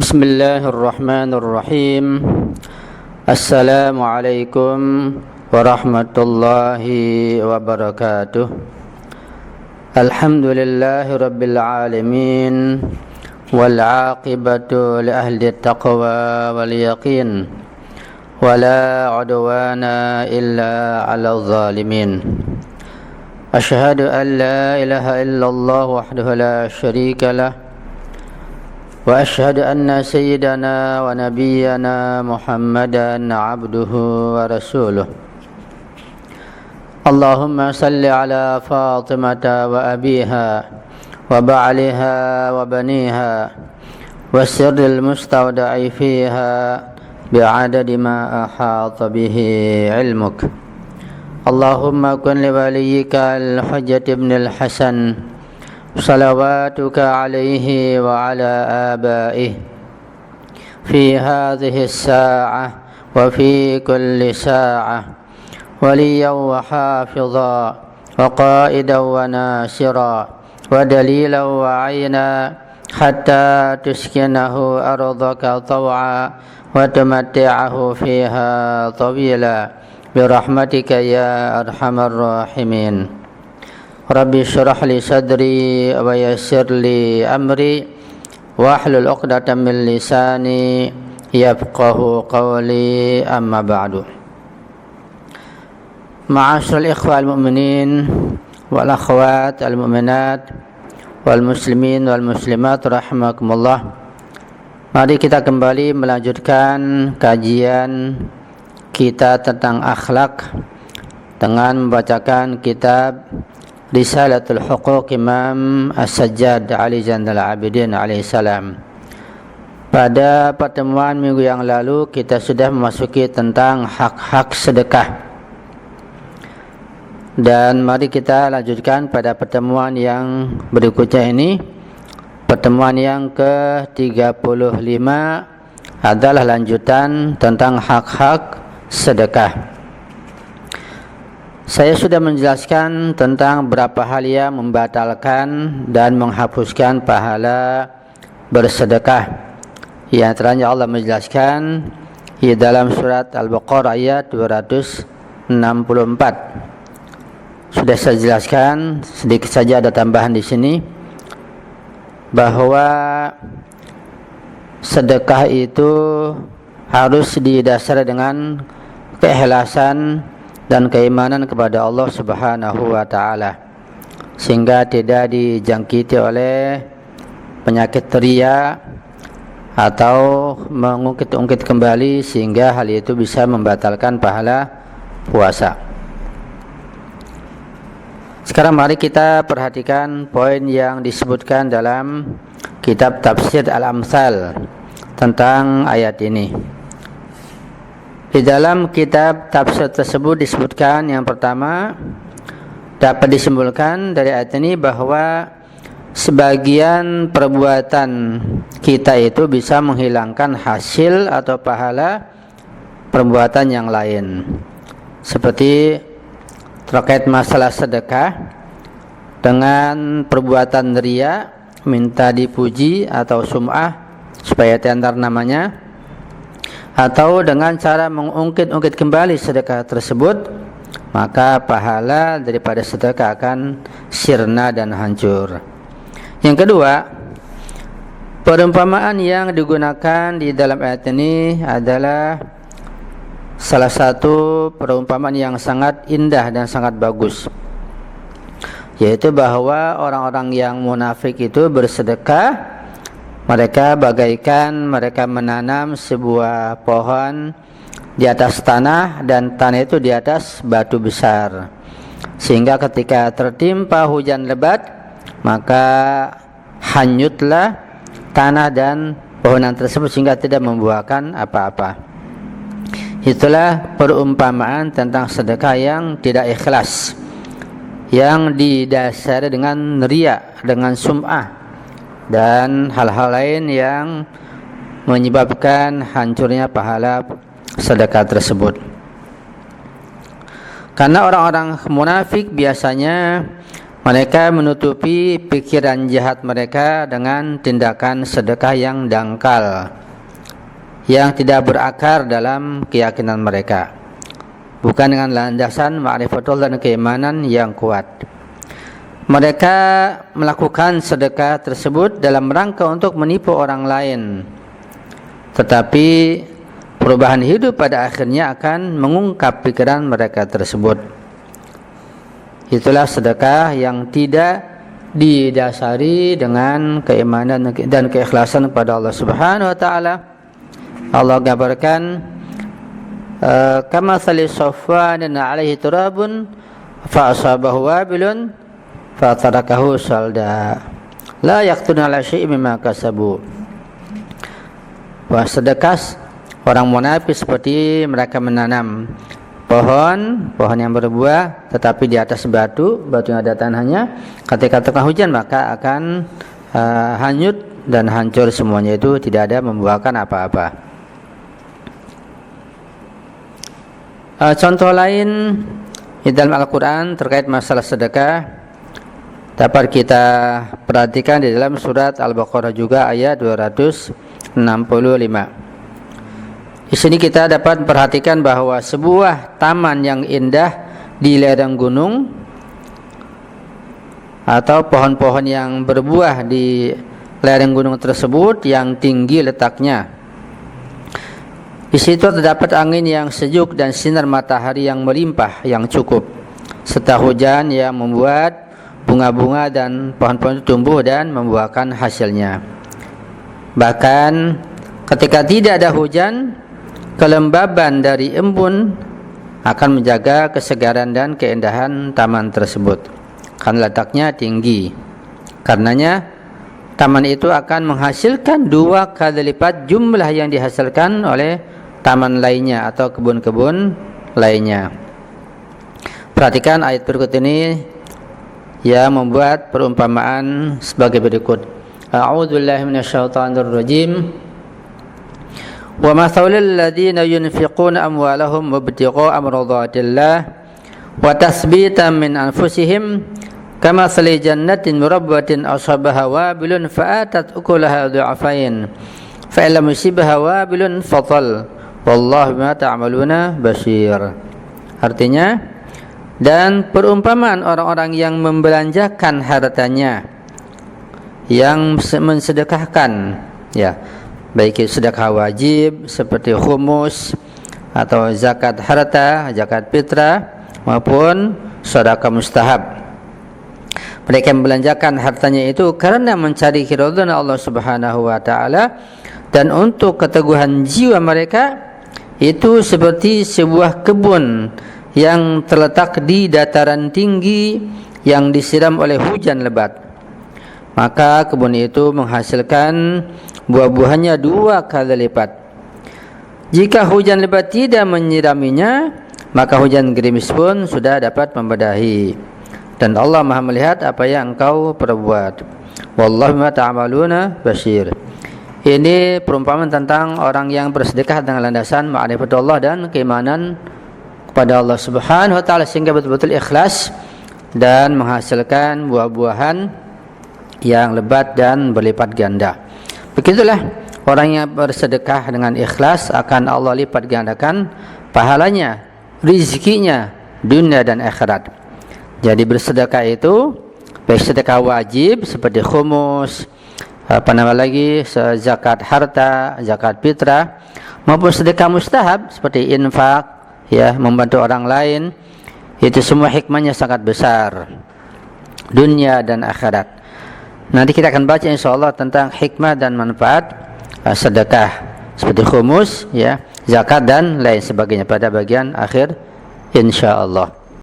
Bismillahirrahmanirrahim. Assalamualaikum warahmatullahi wabarakatuh. Alhamdulillahi rabbil alamin. Wal aqibatu li ahli taqwa wal yaqin. Wala udwana illa 'alal zalimin. Asyhadu an la ilaha illallah wahdahu la syarika lah. Wa asyhadu anna sayyidana wa nabiyyana Muhammadan abduhu wa rasuluh. Allahumma salli ala Fatimata wa abiha wa ba'liha wa baniha wa sirril mustawda'i fiha bi'adadi ma ahata bihi ilmuk. Allahumma kun li waliyyika al-Hujjat ibn al-Hasan salawatuka alaihi wa ala abaihi fi hadhihi as-sa'ah wa fi kulli sa'ah waliyan wa hafidha wa qa'idan wa nasira wa dalilan wa 'ayna hatta tuskinahu ardaka taw'a wa tumatti'ahu fiha tawila birahmatika ya arhamar rahimin. Rabbi syrah li sadri wa yassir li amri wahlul 'uqdatam min lisani yafqahu qawli, amma ba'du. Ma'asyiral ikhwal mu'minin wal akhwat al mu'minat wal muslimin wal muslimat rahimakumullah. Mari kita kembali melanjutkan kajian kita tentang akhlak dengan membacakan kitab Risalatul Huquq Imam As-Sajjad Ali Zainal Abidin alaihissalam. Pada pertemuan minggu yang lalu kita sudah memasuki tentang hak-hak sedekah. Dan mari kita lanjutkan pada pertemuan yang berikutnya ini. Pertemuan yang ke-35 adalah lanjutan tentang hak-hak sedekah. Saya sudah menjelaskan tentang beberapa hal yang membatalkan dan menghapuskan pahala bersedekah. Yang antaranya Allah menjelaskan di dalam surat Al-Baqarah ayat 264. Sudah saya jelaskan, sedikit saja ada tambahan di sini, bahwa sedekah itu harus didasari dengan keikhlasan dan keimanan kepada Allah Subhanahu wa taala, sehingga tidak dijangkiti oleh penyakit ria atau mengungkit-ungkit kembali sehingga hal itu bisa membatalkan pahala puasa. Sekarang mari kita perhatikan poin yang disebutkan dalam kitab Tafsir Al-Amsal tentang ayat ini. Di dalam kitab tafsir tersebut disebutkan yang pertama, dapat disimpulkan dari ayat ini bahwa sebagian perbuatan kita itu bisa menghilangkan hasil atau pahala perbuatan yang lain. Seperti terkait masalah sedekah dengan perbuatan riya, minta dipuji atau sum'ah supaya tenar namanya, atau dengan cara mengungkit-ungkit kembali sedekah tersebut, maka pahala daripada sedekah akan sirna dan hancur. Yang kedua, perumpamaan yang digunakan di dalam ayat ini adalah salah satu perumpamaan yang sangat indah dan sangat bagus, yaitu bahwa orang-orang yang munafik itu bersedekah, mereka bagaikan mereka menanam sebuah pohon di atas tanah dan tanah itu di atas batu besar, sehingga ketika tertimpa hujan lebat maka hanyutlah tanah dan pohonan tersebut sehingga tidak membuahkan apa-apa. Itulah perumpamaan tentang sedekah yang tidak ikhlas, yang didasari dengan riya, dengan sum'ah dan hal-hal lain yang menyebabkan hancurnya pahala sedekah tersebut. Karena orang-orang munafik biasanya Mereka menutupi pikiran jahat mereka dengan tindakan sedekah yang dangkal, yang tidak berakar dalam keyakinan mereka, bukan dengan landasan ma'rifatullah dan keimanan yang kuat. Mereka melakukan sedekah tersebut dalam rangka untuk menipu orang lain, tetapi perubahan hidup pada akhirnya akan mengungkap pikiran mereka tersebut. Itulah sedekah yang tidak didasari dengan keimanan dan keikhlasan kepada Allah Subhanahu wa taala. Allah gambarkan kama sali safwanin alaihi turabun fa asabahu wabilun fa tarakahu salda la yaqtuna ala syai'in mimma kasabu. Sedekah orang munafik seperti mereka menanam pohon yang berbuah tetapi di atas batu yang ada tanahnya. Ketika turun hujan maka akan hanyut dan hancur semuanya, itu tidak ada membuahkan apa-apa. Contoh lain di dalam Al-Quran terkait masalah sedekah dapat kita perhatikan di dalam surat Al-Baqarah juga ayat 265. Di sini kita dapat perhatikan bahwa sebuah taman yang indah di lereng gunung atau pohon-pohon yang berbuah di lereng gunung tersebut yang tinggi letaknya. Di situ terdapat angin yang sejuk dan sinar matahari yang melimpah yang cukup, serta hujan yang membuat bunga-bunga dan pohon-pohon itu tumbuh dan membuahkan hasilnya. Bahkan ketika tidak ada hujan, kelembaban dari embun akan menjaga kesegaran dan keindahan taman tersebut karena letaknya tinggi. Karenanya taman itu akan menghasilkan 2 kali lipat jumlah yang dihasilkan oleh taman lainnya atau kebun-kebun lainnya. Perhatikan ayat berikut ini yang membuat perumpamaan sebagai berikut. A'udzubillahi minasyaitonirrajim. Wa mathalul ladzina yunfiquna amwalahum ibtigha'a mardatillah wa tasbitan min anfusihim kamathali jannatin murabbatin asabaha wabilun fa'atat ukulaha du'afain fa illam yusibha wabilun fatal wallahu bima ta'maluna basir. Artinya, dan perumpamaan orang-orang yang membelanjakan hartanya, yang mensedekahkan, ya, baik itu sedekah wajib seperti khumus atau zakat harta, zakat fitrah, maupun sedekah mustahab. Mereka membelanjakan hartanya itu karena mencari ridha Allah Subhanahu wa taala dan untuk keteguhan jiwa mereka, itu seperti sebuah kebun yang terletak di dataran tinggi yang disiram oleh hujan lebat. Maka kebun itu menghasilkan buah-buahannya 2 kali lipat. Jika hujan lebat tidak menyiraminya, maka hujan gerimis pun sudah dapat membedahi. Dan Allah Maha melihat apa yang engkau perbuat. Wallahu bima ta'maluna basir. Ini perumpamaan tentang orang yang bersedekah dengan landasan ma'rifatullah dan keimanan kepada Allah Subhanahu wa taala sehingga betul-betul ikhlas dan menghasilkan buah-buahan yang lebat dan berlipat ganda. Begitulah orang yang bersedekah dengan ikhlas akan Allah lipat gandakan pahalanya, rizkinya dunia dan akhirat. Jadi bersedekah itu baik sedekah wajib seperti khumus, zakat harta, zakat fitrah, maupun sedekah mustahab seperti infak, ya, membantu orang lain. Itu semua hikmahnya sangat besar dunia dan akhirat. Nanti kita akan baca insyaallah tentang hikmah dan manfaat sedekah seperti khumus, ya, zakat dan lain sebagainya pada bagian akhir insyaallah.